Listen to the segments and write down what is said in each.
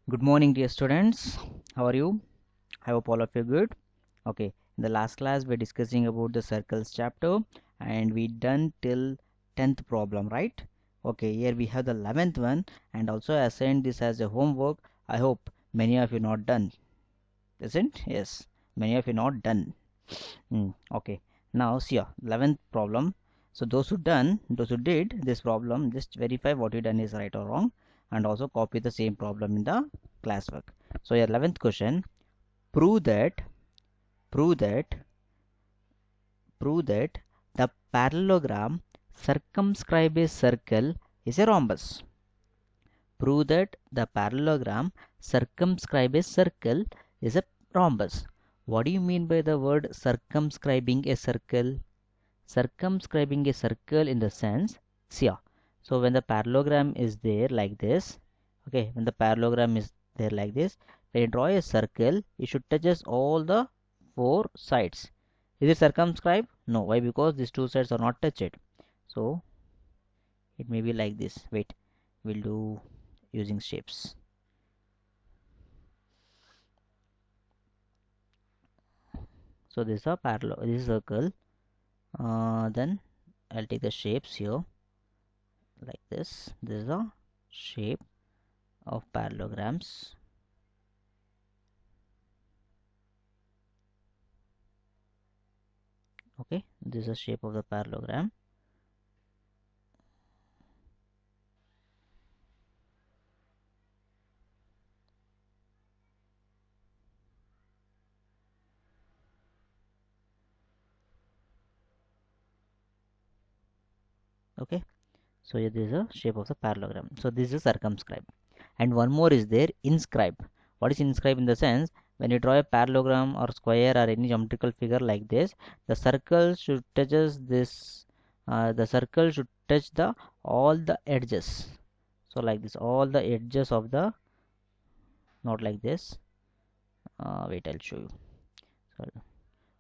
Good morning, dear students. How are you? I hope all of you good. Okay, in the last class we're discussing about the circles chapter and we done till 10th problem, right? Okay, here we have the 11th one and also assigned this as a homework. I hope many of you not done, isn't? Yes, many of you not done. Okay, now see 11th problem. So those who did this problem, just verify what you done is right or wrong and also copy the same problem in the classwork. So your 11th question, prove that prove that prove that the parallelogram circumscribe a circle is a rhombus. Prove that the parallelogram circumscribe a circle is a rhombus. What do you mean by the word circumscribing a circle? Circumscribing a circle in the sense, see, so when the parallelogram is there like this, okay, when the parallelogram is there like this, when you draw a circle, it should touches all the four sides. Is it circumscribed? No. Why? Because these two sides are not touched. So it may be like this. Wait, we'll do using shapes. So this is a parallel, this is a circle. Then I'll take the shapes here like this. This is a shape of parallelograms. Okay, this is the shape of the parallelogram. Okay, so here this is a shape of the parallelogram. So this is circumscribe, and one more is there, inscribe. What is inscribe? In the sense, when you draw a parallelogram or square or any geometrical figure like this, the circle should touches this. The circle should touch the all the edges. So like this, all the edges of the, not like this. Wait, I'll show you.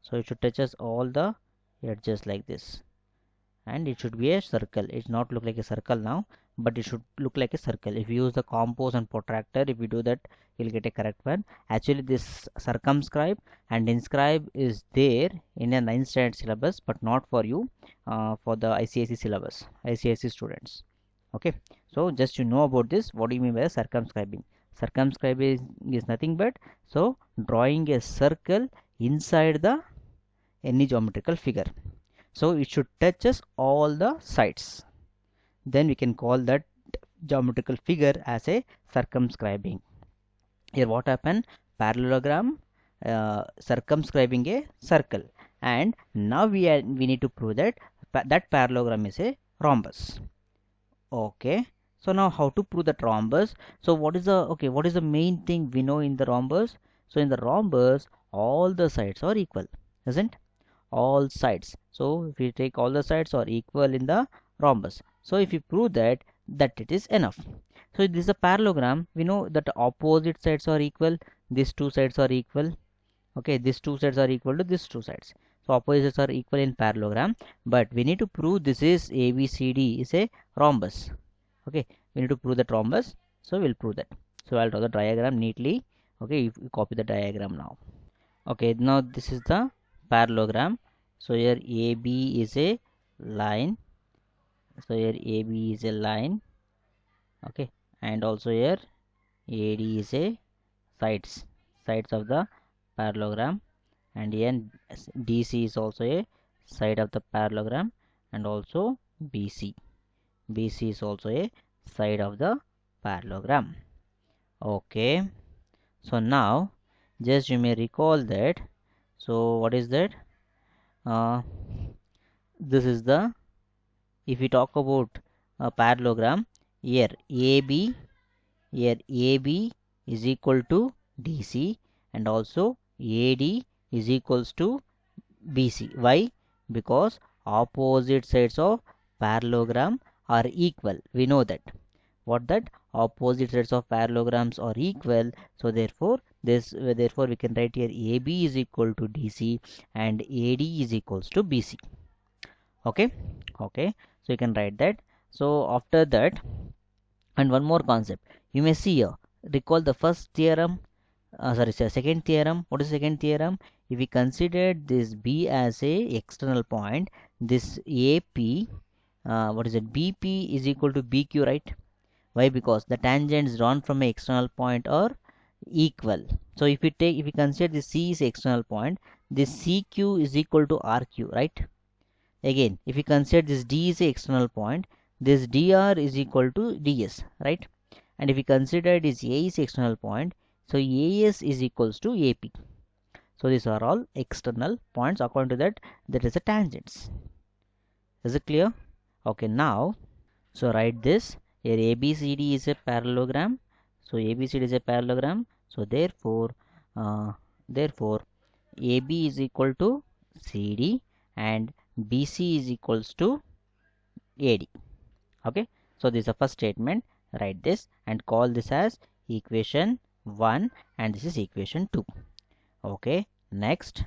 So it should touches all the edges like this, and it should be a circle. It's not look like a circle now, but it should look like a circle. If you use the compose and protractor, if you do that, you'll get a correct one. Actually this circumscribe and inscribe is there in a 9th standard syllabus, but not for you, for the ICSE syllabus, ICSE students. Okay, so just you know about this, what do you mean by circumscribing? Circumscribing is nothing but so drawing a circle inside the any geometrical figure, so it should touches all the sides. Then we can call that geometrical figure as a circumscribing. Here what happened? Parallelogram circumscribing a circle, and now we need to prove that that parallelogram is a rhombus. Okay, so now how to prove that rhombus? So what is the, okay, what is the main thing we know in the rhombus? So in the rhombus all the sides are equal, isn't? All sides, so if we take all the sides are equal in the rhombus, so if you prove that, it is enough. So this is a parallelogram, we know that opposite sides are equal, these two sides are equal. Okay, these two sides are equal to these two sides, so opposites are equal in parallelogram, but we need to prove this is ABCD is a rhombus. Okay, we need to prove that rhombus, so we'll prove that. So I'll draw the diagram neatly. Okay, you copy the diagram now. Okay, now this is the parallelogram. So here AB is a line, so here AB is a line. Okay, and also here AD is a sides of the parallelogram, and here DC is also a side of the parallelogram, and also BC is also a side of the parallelogram. Okay, so now just you may recall that, so what is that, uh, this is the, if we talk about a parallelogram, here AB, here AB is equal to DC, and also AD is equals to BC. Why? Because opposite sides of parallelogram are equal. We know that. What that? Opposite sides of parallelograms are equal. So therefore therefore we can write here AB is equal to DC and AD is equals to BC. Okay, okay, so you can write that. So after that, and one more concept you may see here, recall the first theorem, second theorem. What is second theorem? If we consider this B as a external point, this AP, BP is equal to BQ, right? Why? Because the tangents drawn from a external point are equal. So if we consider this C is external point, this CQ is equal to RQ, right? Again, if we consider this D is a external point, this DR is equal to DS, right? And if we consider this A is external point, so AS is equals to AP. So these are all external points. According to that, that is the tangents. Is it clear? Okay, now so write this. Here ABCD is a parallelogram. So ABCD is a parallelogram. So therefore AB is equal to CD and BC is equals to AD. Okay. So this is the first statement. Write this and call this as equation 1 and this is equation 2. Okay. Next.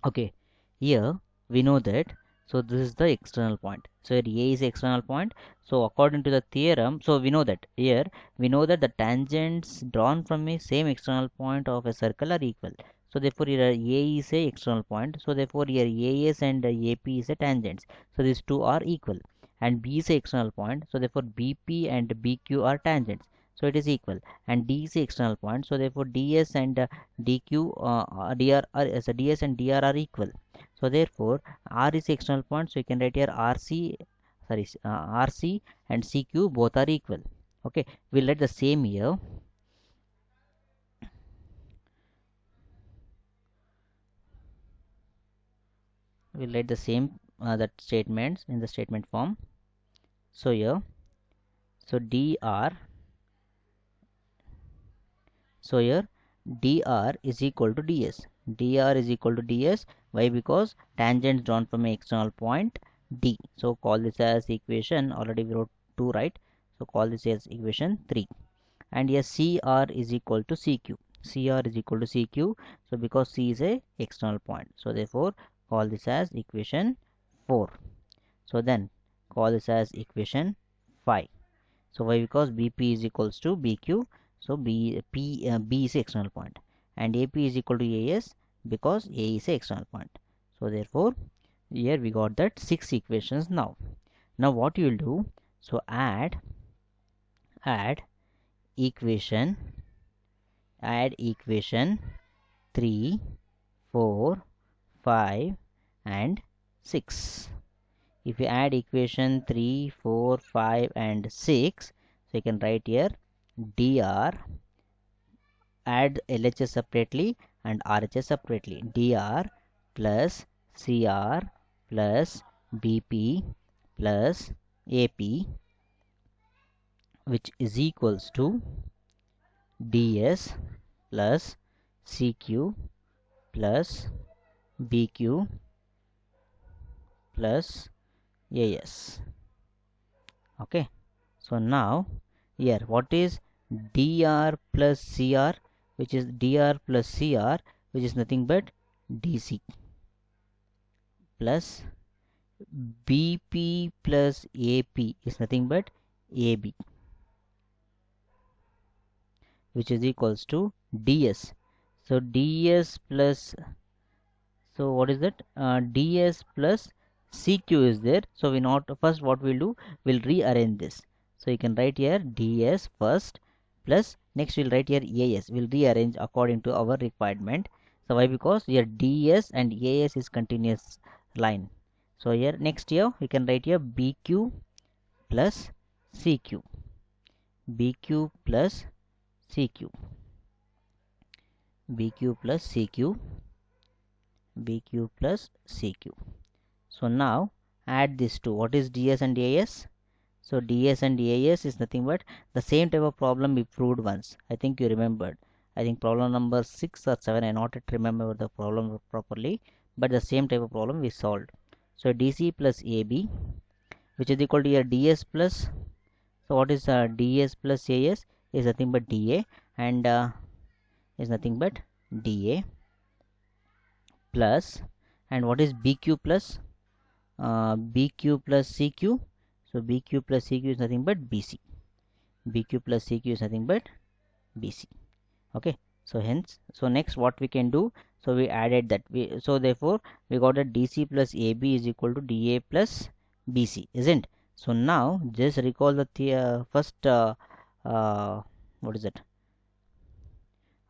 Okay. Here we know that. So this is the external point. So here A is the external point. So according to the theorem, so we know that here we know that the tangents drawn from a same external point of a circle are equal. So therefore here A is a external point. So therefore here AS and AP is a tangents. So these two are equal. And B is a external point. So therefore BP and BQ are tangents. So it is equal. And D is a external point. So therefore DS and DQ DR are, so DS and DR are equal. So therefore R is external point, so you can write here RC and CQ both are equal. Okay, we'll write the same here. We'll write the same that statements in the statement form. So here, so DR, so here dr is equal to ds. Dr is equal to ds. Why? Because tangents drawn from an external point D. So call this as equation, already we wrote 2, right? So call this as equation 3. And here CR is equal to CQ. CR is equal to CQ. So because C is a external point. So therefore call this as equation 4. So then call this as equation 5. So why? Because BP is equals to BQ. So B is a external point and AP is equal to AS because A is a external point. So therefore here we got that 6 equations now. Now what you will do? So add equation 3, 4, 5 and 6. If you add equation 3, 4, 5 and 6, so you can write here dr, add LHS separately and RHS separately. Dr plus Cr plus BP plus AP, which is equals to ds plus CQ plus BQ plus AS. Okay. So now here what is dr plus Cr, which is dr plus Cr, which is nothing but DC, plus BP plus AP is nothing but AB, which is equals to ds. So ds plus, so what is that? Ds plus CQ is there. So we not first what we'll do, we'll rearrange this. So you can write here ds first plus next we'll write here AS. We'll rearrange according to our requirement. So why? Because here ds and AS is continuous line. So here next here we can write here BQ plus CQ, BQ plus CQ, BQ plus CQ, BQ plus CQ. So now add these two. What is ds and AS? So ds and AS is nothing but the same type of problem we proved once. I think you remembered. I think problem number 6 or 7. I not yet remember the problem properly, but the same type of problem we solved. So DC plus AB, which is equal to here ds plus. So what is ds plus AS is nothing but DA and is nothing but DA plus, and what is BQ plus BQ plus CQ? So BQ plus CQ is nothing but BC. BQ plus CQ is nothing but BC. Okay, so hence, so next what we can do, so we added that, so therefore we got that DC plus AB is equal to DA plus BC, isn't? So now just recall the first what is it,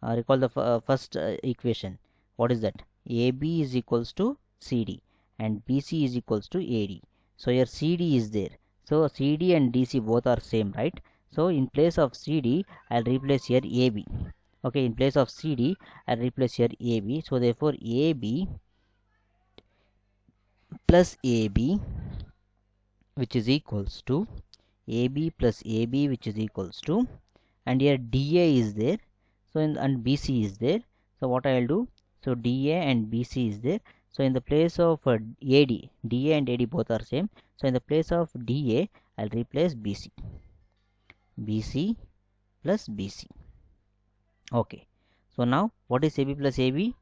recall the first equation. What is that? AB is equals to CD and BC is equals to AD. So here CD is there, so CD and DC both are same, right? So in place of CD I'll replace here AB. Okay, in place of CD I'll replace here AB. So therefore AB plus AB, which is equals to AB plus AB, which is equals to, and here DA is there, so and BC is there. So what I will do, so DA and BC is there, so in the place of AD, DA and AD both are same, so in the place of DA I'll replace BC, BC plus BC. Okay, so now what is AB plus AB?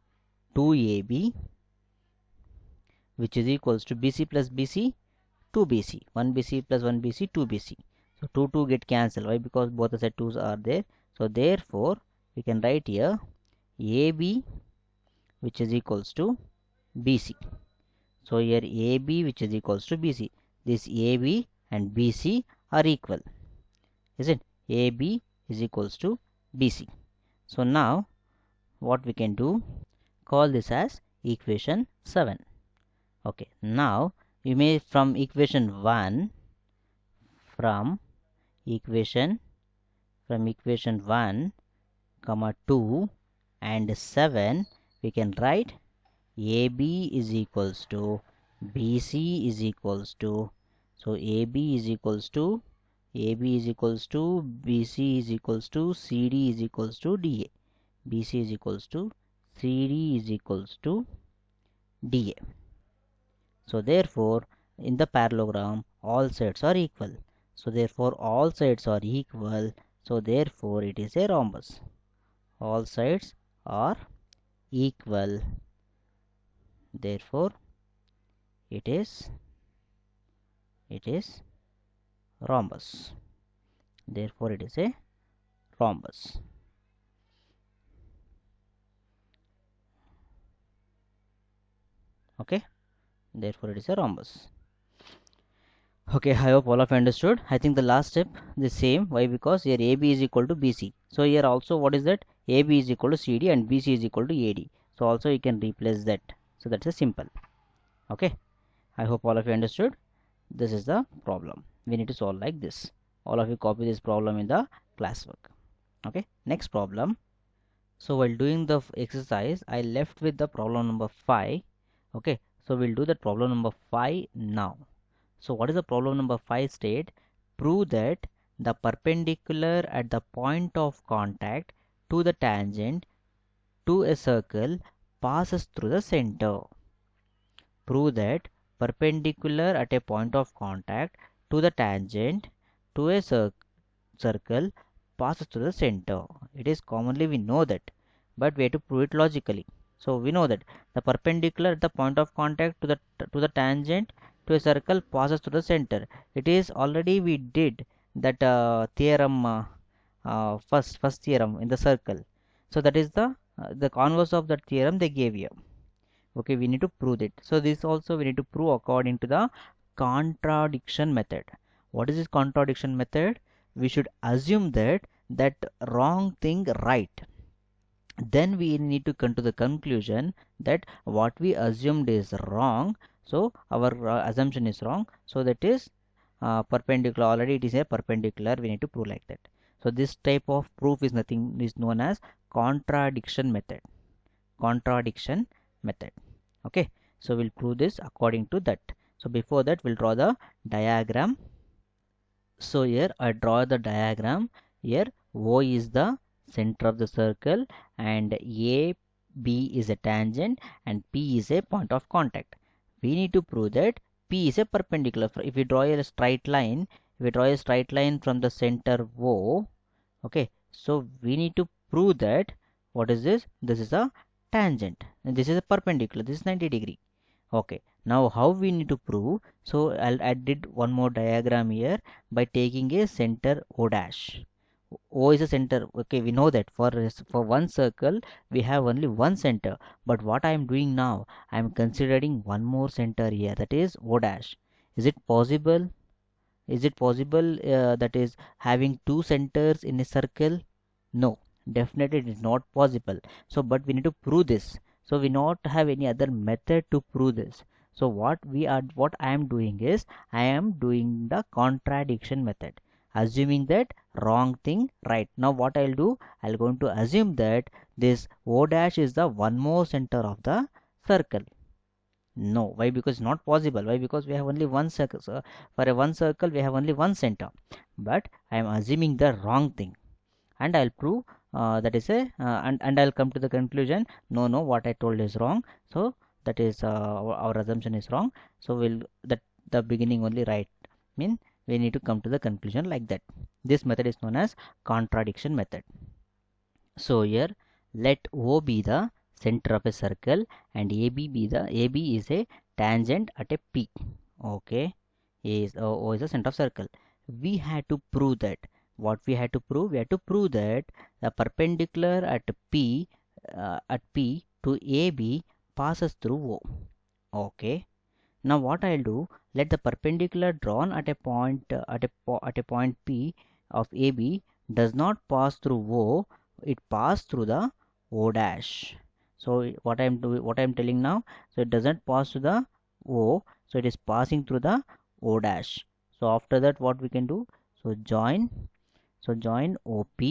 2AB, which is equals to BC plus BC, 2BC, 1BC plus 1BC, 2BC. So 2 get cancelled. Why? Because both the set 2's are there. So therefore we can write here AB, which is equals to BC. So here AB, which is equals to BC. This AB and BC are equal, is it? AB is equals to BC. So now what we can do, call this as equation 7. Okay, now you may from equation 1 comma 2 and 7 we can write AB is equals to BC is equals to, so AB is equals to BC is equals to CD is equals to DA, BC is equals to CD is equals to DA. So therefore in the parallelogram all sides are equal, so therefore all sides are equal, so therefore it is a rhombus. All sides are equal, therefore it is rhombus, therefore it is a rhombus. Okay, therefore it is a rhombus. Okay, I hope all of you understood. I think the last step the same. Why? Because here AB is equal to BC. So here also what is that? AB is equal to CD and BC is equal to AD. So also you can replace that. So that's a simple. Okay, I hope all of you understood. This is the problem. We need to solve like this. All of you copy this problem in the classwork. Okay, next problem. So while doing the exercise, I left with the problem number 5. Okay, so we'll do that problem number 5 now. So what is the problem number 5 state? Prove that the perpendicular at the point of contact to the tangent to a circle passes through the center. Prove that perpendicular at a point of contact to the tangent to a circle passes through the center. It is commonly we know that, but we have to prove it logically. So we know that the perpendicular at the point of contact to the tangent to a circle passes through the center. It is already we did that theorem, first theorem in the circle. So that is the converse of that theorem they gave you. Okay, we need to prove it. So this also we need to prove according to the contradiction method. What is this contradiction method? We should assume that wrong thing right, then we need to come to the conclusion that what we assumed is wrong, so our assumption is wrong, so that is perpendicular. Already it is a perpendicular, we need to prove like that. So this type of proof is nothing is known as contradiction method. Okay, so we'll prove this according to that. So before that we'll draw the diagram. So here I draw the diagram. Here O is the center of the circle and A, B is a tangent and P is a point of contact. We need to prove that P is a perpendicular. If we draw a straight line, from the center O, okay, so we need to prove that what is this? This is a tangent and this is a perpendicular. This is 90 degree. Okay, now how we need to prove? So I did one more diagram here by taking a center O dash. O is a center. Okay, we know that for one circle we have only one center, but what I am doing now, I am considering one more center here, that is O dash. Is it possible? Is it possible that is having two centers in a circle? No, definitely it is not possible. So but we need to prove this, so we not have any other method to prove this. So what I am doing is, I am doing the contradiction method, assuming that wrong thing right. Now what I'll do, I'll going to assume that this O dash is the one more center of the circle. No, why? Because it's not possible. Why? Because we have only one circle. So for a one circle we have only one center, but I am assuming the wrong thing, and I'll prove that is a and I'll come to the conclusion, no, what I told is wrong. So that is our assumption is wrong. So we'll that the beginning only right, mean we need to come to the conclusion like that. This method is known as contradiction method. So here let O be the center of a circle and AB is a tangent at a P. Okay, O is the center of circle. We had to prove that. What we had to prove? We had to prove that the perpendicular at P to AB passes through O. Okay. Now what I'll do? Let the perpendicular drawn at a point at a point P of AB does not pass through O. It passes through the O dash. So what I'm telling now, so it doesn't pass to the O, so it is passing through the O dash. So after that what we can do, so join OP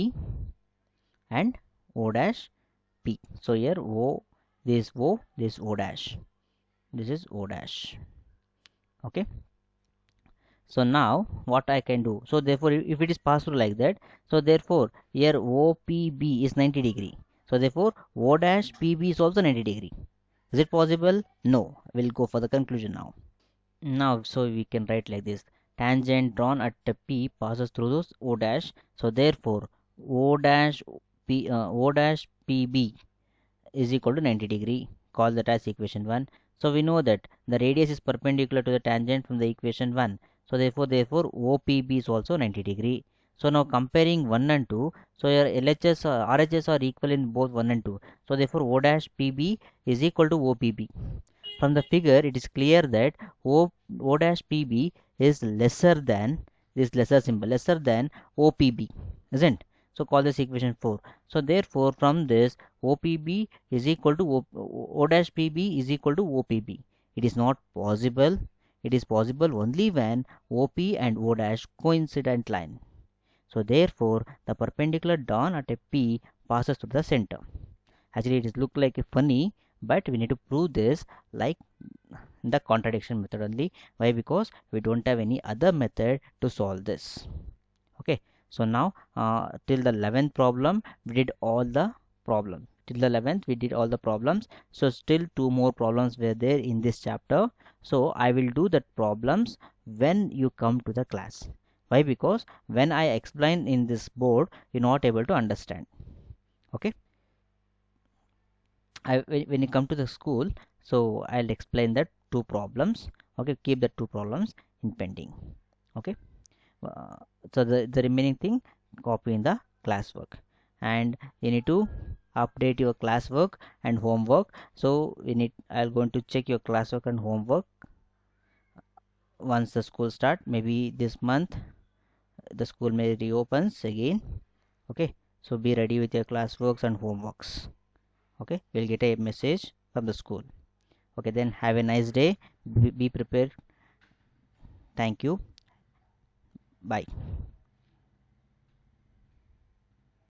and O dash P. So here O, this O, this O dash, this is O dash. Okay, so now what I can do, so therefore if it is passed through like that, so therefore here OPB is 90 degree, so therefore O dash PB is also 90 degree. Is it possible? No. We'll go for the conclusion now. Now so we can write like this: tangent drawn at P passes through those O dash, so therefore O dash PB is equal to 90 degree. Call that as equation 1. So we know that the radius is perpendicular to the tangent from the equation 1, so therefore OPB is also 90 degree. So now comparing 1 and 2, so your LHS RHS are equal in both 1 and 2, so therefore O dash PB is equal to OPB. From the figure it is clear that O dash PB is lesser than this lesser symbol, lesser than OPB, isn't? So call this equation 4. So therefore from this OPB is equal to O dash PB is equal to OPB. It is not possible. It is possible only when OP and O dash coincident line. So therefore the perpendicular drawn at a P passes through the center. Actually it is look like funny, but we need to prove this like the contradiction method only. Why? Because we don't have any other method to solve this. Okay, so now till the 11th problem we did all the problems. Till the 11th we did all the problems, so still two more problems were there in this chapter. So I will do the problems when you come to the class. Why? Because when I explain in this board you're not able to understand. Okay, when you come to the school, so I'll explain that two problems. Okay, keep the two problems in pending. Okay, uh, so the remaining thing copy in the classwork, and you need to update your classwork and homework. So I'll going to check your classwork and homework once the school start. Maybe this month the school may reopens again. Okay, so be ready with your classworks and homeworks. Okay, we'll get a message from the school. Okay, then have a nice day. Be prepared. Thank you. Bye.